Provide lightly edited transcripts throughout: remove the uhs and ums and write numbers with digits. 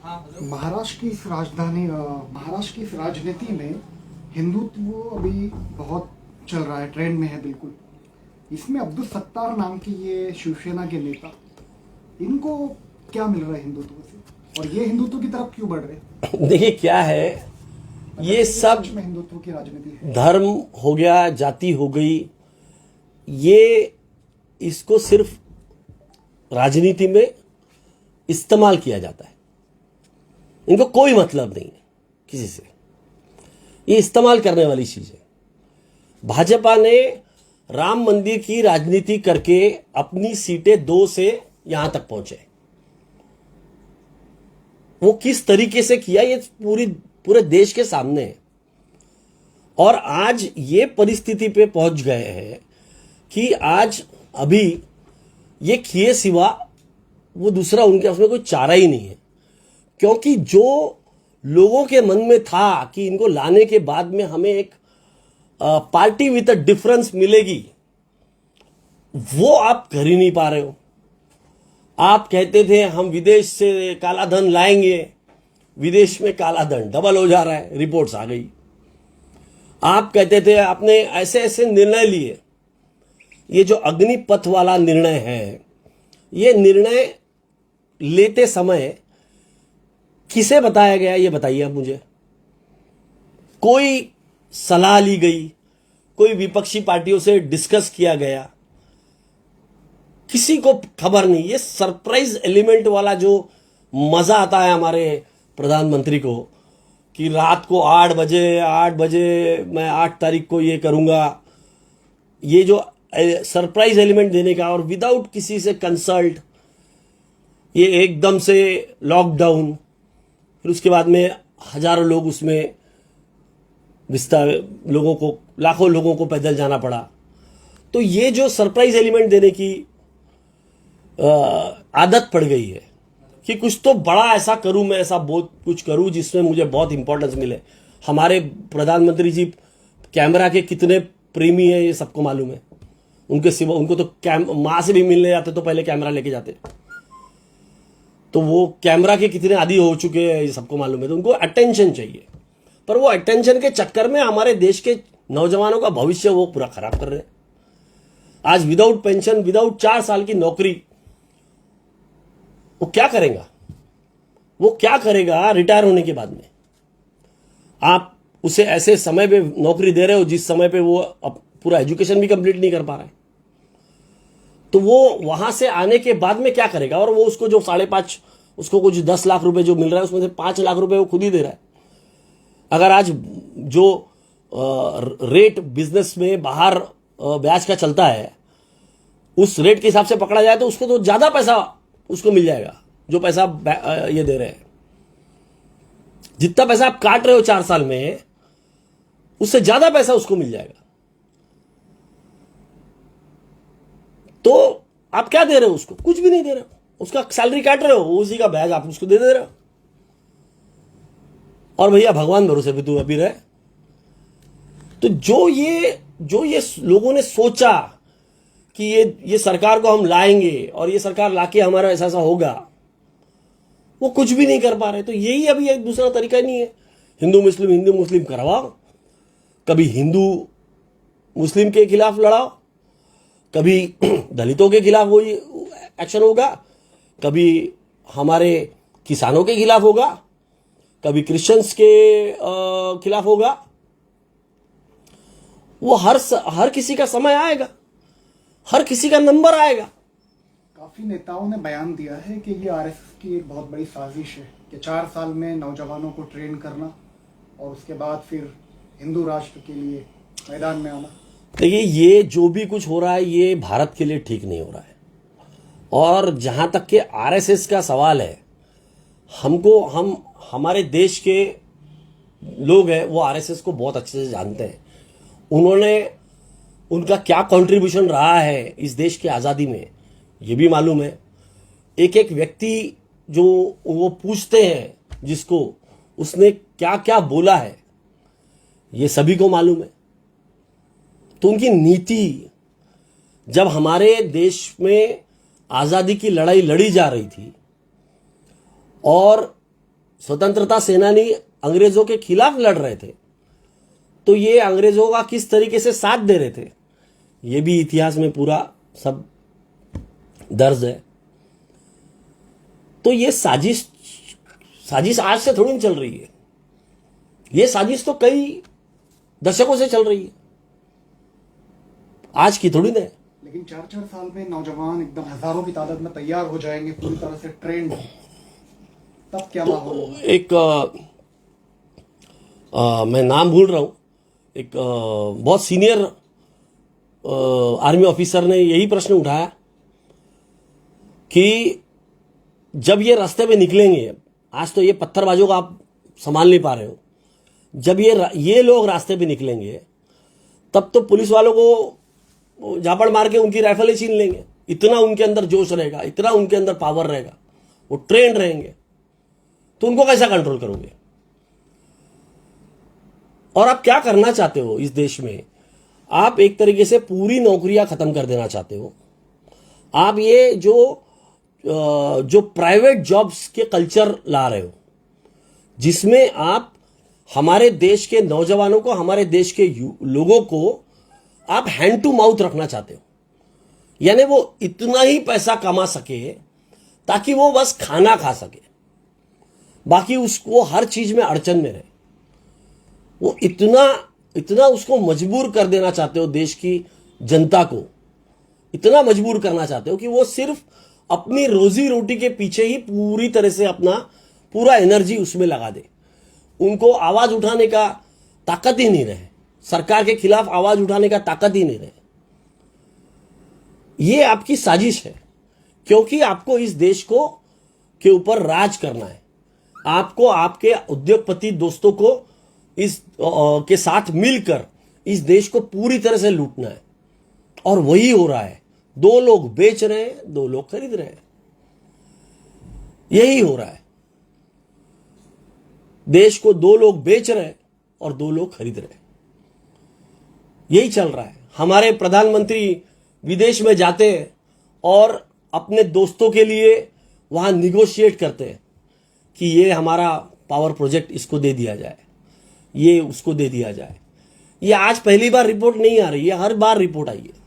महाराष्ट्र की इस महाराष्ट्र की इस राजनीति में हिंदुत्व अभी बहुत चल रहा है, ट्रेंड में है बिल्कुल। इसमें अब्दुल सत्तार नाम की ये शिवसेना के नेता, इनको क्या मिल रहा है हिंदुत्व से, और ये हिंदुत्व की तरफ क्यों बढ़ रहे हैं? देखिए क्या है, ये सब में हिंदुत्व की राजनीति है। धर्म हो गया, जाति हो गई, ये इसको सिर्फ राजनीति में इस्तेमाल किया जाता है। इनको कोई मतलब नहीं है किसी से, ये इस्तेमाल करने वाली चीज है। भाजपा ने राम मंदिर की राजनीति करके अपनी सीटें 2 से यहां तक पहुंचे। वो किस तरीके से किया ये पूरे देश के सामने है। और आज ये परिस्थिति पे पहुंच गए हैं कि आज अभी ये किए सिवा वो दूसरा उनके उसमें कोई चारा ही नहीं है। क्योंकि जो लोगों के मन में था कि इनको लाने के बाद में हमें एक पार्टी विद अ डिफरेंस मिलेगी, वो आप कर ही नहीं पा रहे हो। आप कहते थे हम विदेश से काला धन लाएंगे, विदेश में काला धन डबल हो जा रहा है, रिपोर्ट्स आ गई। आप कहते थे आपने ऐसे ऐसे निर्णय लिए। ये जो अग्निपथ वाला निर्णय है, ये निर्णय लेते समय किसे बताया गया, ये बताइए आप मुझे। कोई सलाह ली गई, कोई विपक्षी पार्टियों से डिस्कस किया गया, किसी को खबर नहीं। ये सरप्राइज एलिमेंट वाला जो मजा आता है हमारे प्रधानमंत्री को कि रात को 8 बजे मैं 8 तारीख को ये करूंगा, ये जो सरप्राइज एलिमेंट देने का, और विदाउट किसी से कंसल्ट ये एकदम से लॉकडाउन, फिर उसके बाद में हजारों लोग उसमें लाखों लोगों को पैदल जाना पड़ा। तो ये जो सरप्राइज एलिमेंट देने की आदत पड़ गई है कि कुछ तो बड़ा ऐसा करूं, मैं ऐसा बहुत कुछ करूं जिसमें मुझे बहुत इंपॉर्टेंस मिले। हमारे प्रधानमंत्री जी कैमरा के कितने प्रेमी हैं ये सबको मालूम है। उनके सिवा उनको तो मां से भी मिलने जाते तो पहले कैमरा लेके जाते, तो वो कैमरा के कितने आदी हो चुके हैं ये सबको मालूम है। तो उनको अटेंशन चाहिए, पर वो अटेंशन के चक्कर में हमारे देश के नौजवानों का भविष्य वो पूरा खराब कर रहे हैं। आज विदाउट पेंशन, विदाउट 4 साल की नौकरी, वो क्या करेगा? वो क्या करेगा रिटायर होने के बाद में? आप उसे ऐसे समय पे नौकरी दे रहे हो जिस समय पे वो पूरा एजुकेशन भी कंप्लीट नहीं कर पा रहा है। तो वो वहां से आने के बाद में क्या करेगा? और वो उसको जो 5.5, उसको कुछ 10 लाख रुपए जो मिल रहा है उसमें से 5 लाख रुपए वो खुद ही दे रहा है। अगर आज जो रेट बिजनेस में बाहर ब्याज का चलता है, उस रेट के हिसाब से पकड़ा जाए तो उसको तो ज्यादा पैसा उसको मिल जाएगा, जो पैसा ये दे रहे हैं। जितना पैसा आप काट रहे हो 4 साल में, उससे ज्यादा पैसा उसको मिल जाएगा। तो आप क्या दे रहे हो उसको? कुछ भी नहीं दे रहे हो। उसका सैलरी काट रहे हो, उसी का ब्याज आप उसको दे रहे हो। और भैया भगवान भरोसे भी तू अभी रहे। तो जो ये लोगों ने सोचा कि ये सरकार को हम लाएंगे और ये सरकार लाके हमारा ऐसा होगा, वो कुछ भी नहीं कर पा रहे। तो यही अभी एक दूसरा तरीका नहीं है। हिंदू मुस्लिम करवाओ, कभी हिंदू मुस्लिम के खिलाफ लड़ाओ, कभी दलितों के खिलाफ वो एक्शन होगा, कभी हमारे किसानों के खिलाफ होगा, कभी क्रिश्चियंस के खिलाफ होगा। वो हर किसी का समय आएगा, हर किसी का नंबर आएगा। काफी नेताओं ने बयान दिया है कि ये आरएसएस की एक बहुत बड़ी साजिश है कि 4 साल में नौजवानों को ट्रेन करना और उसके बाद फिर हिंदू राष्ट्र के लिए मैदान में आना। देखिए, ये जो भी कुछ हो रहा है ये भारत के लिए ठीक नहीं हो रहा है। और जहां तक के आरएसएस का सवाल है, हमारे देश के लोग हैं वो आरएसएस को बहुत अच्छे से जानते हैं। उनका क्या कंट्रीब्यूशन रहा है इस देश की आज़ादी में, ये भी मालूम है। एक एक व्यक्ति जो वो पूछते हैं जिसको, उसने क्या क्या बोला है, ये सभी को मालूम है। तो उनकी नीति, जब हमारे देश में आज़ादी की लड़ाई लड़ी जा रही थी और स्वतंत्रता सेनानी अंग्रेजों के खिलाफ लड़ रहे थे, तो ये अंग्रेजों का किस तरीके से साथ दे रहे थे, ये भी इतिहास में पूरा सब दर्ज है। तो ये साजिश आज से थोड़ी नहीं चल रही है, ये साजिश तो कई दशकों से चल रही है, आज की थोड़ी ना है। लेकिन 4-4 साल में नौजवान एकदम हजारों की तादाद में तैयार हो जाएंगे, पूरी तरह से ट्रेंड, तब क्या माहौल होगा? एक मैं नाम भूल रहा हूं, एक बहुत सीनियर आर्मी ऑफिसर ने यही प्रश्न उठाया कि जब ये रास्ते पे निकलेंगे, आज तो ये पत्थरबाजों का आप संभाल नहीं पा रहे हो, जब ये लोग रास्ते पे निकलेंगे तब तो पुलिस वालों को झापड़ मार के उनकी राइफलें छीन लेंगे। इतना उनके अंदर जोश रहेगा, इतना उनके अंदर पावर रहेगा, वो ट्रेंड रहेंगे, तो उनको कैसा कंट्रोल करोगे? और आप क्या करना चाहते हो इस देश में? आप एक तरीके से पूरी नौकरियां खत्म कर देना चाहते हो। आप ये जो प्राइवेट जॉब्स के कल्चर ला रहे हो, जिसमें आप हमारे देश के नौजवानों को, हमारे देश के लोगों को आप हैंड टू माउथ रखना चाहते हो, यानी वो इतना ही पैसा कमा सके ताकि वो बस खाना खा सके, बाकी उसको हर चीज में अड़चन में रहे। वो इतना उसको मजबूर कर देना चाहते हो, देश की जनता को इतना मजबूर करना चाहते हो कि वो सिर्फ अपनी रोजी रोटी के पीछे ही पूरी तरह से अपना पूरा एनर्जी उसमें लगा दे। उनको आवाज उठाने का ताकत ही नहीं रहे, सरकार के खिलाफ आवाज उठाने का ताकत ही नहीं रहे। ये आपकी साजिश है, क्योंकि आपको इस देश को के ऊपर राज करना है। आपको आपके उद्योगपति दोस्तों को इस के साथ मिलकर इस देश को पूरी तरह से लूटना है, और वही हो रहा है। 2 लोग बेच रहे हैं, 2 लोग खरीद रहे हैं, यही हो रहा है। देश को 2 लोग बेच रहे हैं और 2 लोग खरीद रहे हैं, यही चल रहा है। हमारे प्रधानमंत्री विदेश में जाते हैं और अपने दोस्तों के लिए वहां निगोशिएट करते हैं कि ये हमारा पावर प्रोजेक्ट इसको दे दिया जाए, ये उसको दे दिया जाए। ये आज पहली बार रिपोर्ट नहीं आ रही है, हर बार रिपोर्ट आई है।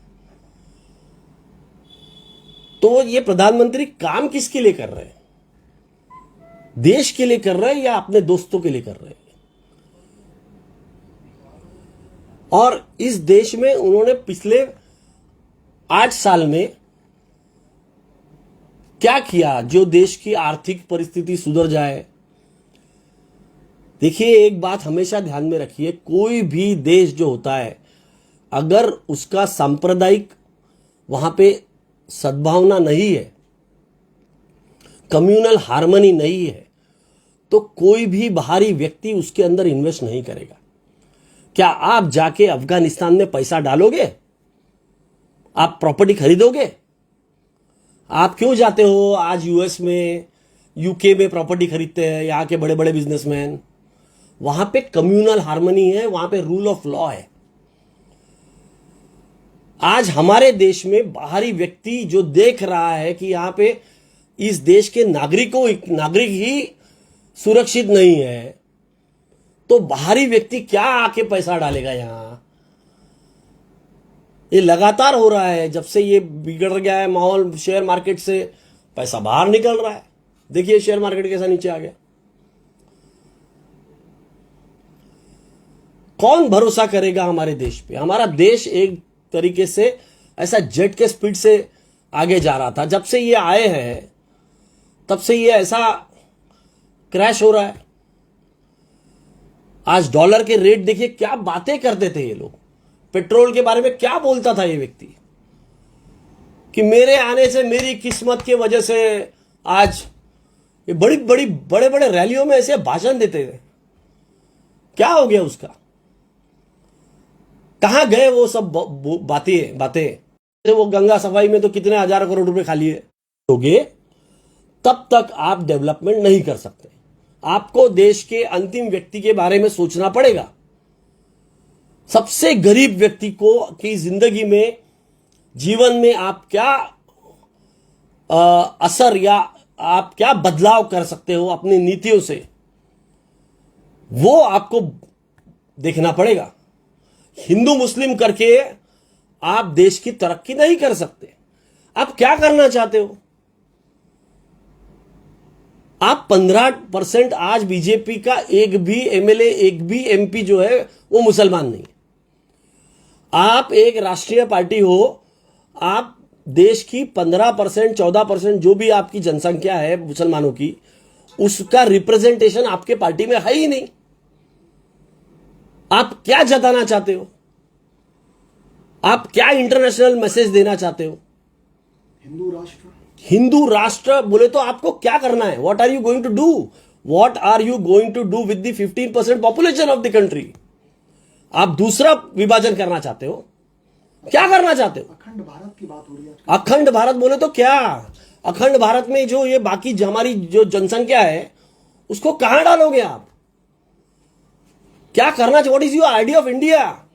तो ये प्रधानमंत्री काम किसके लिए कर रहे हैं? देश के लिए कर रहे हैं या अपने दोस्तों के लिए कर रहे हैं? और इस देश में उन्होंने पिछले 8 साल में क्या किया जो देश की आर्थिक परिस्थिति सुधर जाए? देखिए, एक बात हमेशा ध्यान में रखिए, कोई भी देश जो होता है, अगर उसका सांप्रदायिक वहां पे सद्भावना नहीं है, कम्युनल हार्मनी नहीं है, तो कोई भी बाहरी व्यक्ति उसके अंदर इन्वेस्ट नहीं करेगा। क्या आप जाके अफगानिस्तान में पैसा डालोगे? आप प्रॉपर्टी खरीदोगे? आप क्यों जाते हो आज यूएस में, यूके में प्रॉपर्टी खरीदते हैं यहाँ के बड़े बड़े बिजनेसमैन? वहां पे कम्युनल हार्मनी है, वहां पे रूल ऑफ लॉ है। आज हमारे देश में बाहरी व्यक्ति जो देख रहा है कि यहां पे इस देश के नागरिक ही सुरक्षित नहीं है, तो बाहरी व्यक्ति क्या आके पैसा डालेगा यहां? ये लगातार हो रहा है, जब से ये बिगड़ गया है माहौल, शेयर मार्केट से पैसा बाहर निकल रहा है। देखिए शेयर मार्केट कैसा नीचे आ गया। कौन भरोसा करेगा हमारे देश पे? हमारा देश एक तरीके से ऐसा जेट के स्पीड से आगे जा रहा था, जब से ये आए हैं तब से ये ऐसा क्रैश हो रहा है। आज डॉलर के रेट देखिए, क्या बातें करते थे ये लोग। पेट्रोल के बारे में क्या बोलता था ये व्यक्ति कि मेरे आने से, मेरी किस्मत की वजह से आज ये बड़े बड़े रैलियों में ऐसे भाषण देते थे। क्या हो गया उसका? कहां गए वो सब बातें? वो गंगा सफाई में तो कितने हजारों करोड़ रुपए खा लिए होगे, तब तक आप डेवलपमेंट नहीं कर सकते। आपको देश के अंतिम व्यक्ति के बारे में सोचना पड़ेगा। सबसे गरीब व्यक्ति को की जिंदगी में, जीवन में आप क्या असर या आप क्या बदलाव कर सकते हो अपनी नीतियों से, वो आपको देखना पड़ेगा। हिंदू मुस्लिम करके आप देश की तरक्की नहीं कर सकते। आप क्या करना चाहते हो? आप 15% आज बीजेपी का एक भी एमएलए, एक भी एमपी जो है वो मुसलमान नहीं। आप एक राष्ट्रीय पार्टी हो, आप देश की 15%, 14% जो भी आपकी जनसंख्या है मुसलमानों की, उसका रिप्रेजेंटेशन आपके पार्टी में है ही नहीं। आप क्या जताना चाहते हो? आप क्या इंटरनेशनल मैसेज देना चाहते हो? हिंदू राष्ट्र बोले तो आपको क्या करना है? What are you going to do? What are you going to do with the 15% population of the country? आप दूसरा विभाजन करना चाहते हो? क्या करना चाहते हो? अखंड भारत की बात हो रही है। अखंड भारत बोले तो क्या? अखंड भारत में जो ये बाकी हमारी जो जनसंख्या है उसको कहां डालोगे आप? क्या करना चाहिए? What is your idea of India?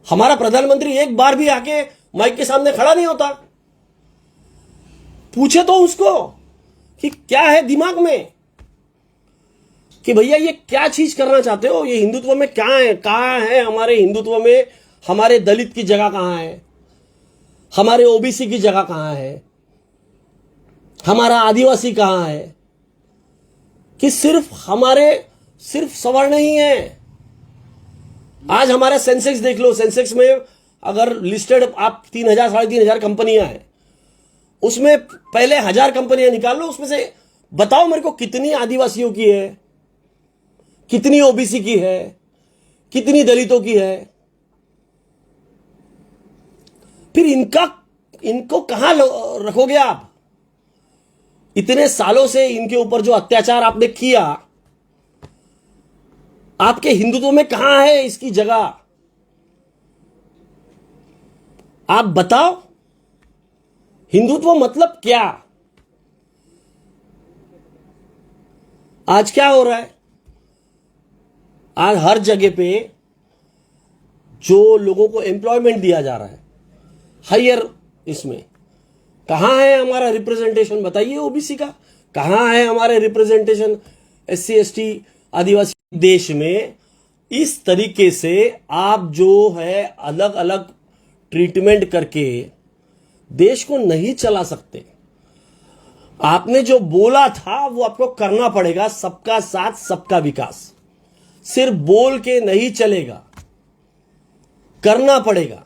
हमारा प्रधानमंत्री एक बार भी आके माइक के सामने खड़ा नहीं होता। पूछे तो उसको कि क्या है दिमाग में, कि भैया ये क्या चीज करना चाहते हो? ये हिंदुत्व में क्या है? कहां है हमारे हिंदुत्व में? हमारे दलित की जगह कहां है? हमारे ओबीसी की जगह कहां है? हमारा आदिवासी कहां है? कि सिर्फ सवर्ण ही है। आज हमारा सेंसेक्स देख लो। सेंसेक्स में अगर लिस्टेड आप 3,000 3,500 कंपनियां हैं, उसमें पहले 1,000 कंपनियां निकाल लो, उसमें से बताओ मेरे को कितनी आदिवासियों की है, कितनी ओबीसी की है, कितनी दलितों की है? फिर इनको कहां रखोगे आप? इतने सालों से इनके ऊपर जो अत्याचार आपने किया, आपके हिंदुत्व में कहां है इसकी जगह? आप बताओ, हिंदुत्व मतलब क्या? आज क्या हो रहा है? आज हर जगह पे जो लोगों को एम्प्लॉयमेंट दिया जा रहा है हायर, इसमें कहां है हमारा रिप्रेजेंटेशन? बताइए ओबीसी का कहां है हमारे रिप्रेजेंटेशन? SC ST आदिवासी देश में इस तरीके से आप जो है अलग अलग ट्रीटमेंट करके देश को नहीं चला सकते। आपने जो बोला था वो आपको करना पड़ेगा। सबका साथ सबका विकास सिर्फ बोल के नहीं चलेगा, करना पड़ेगा।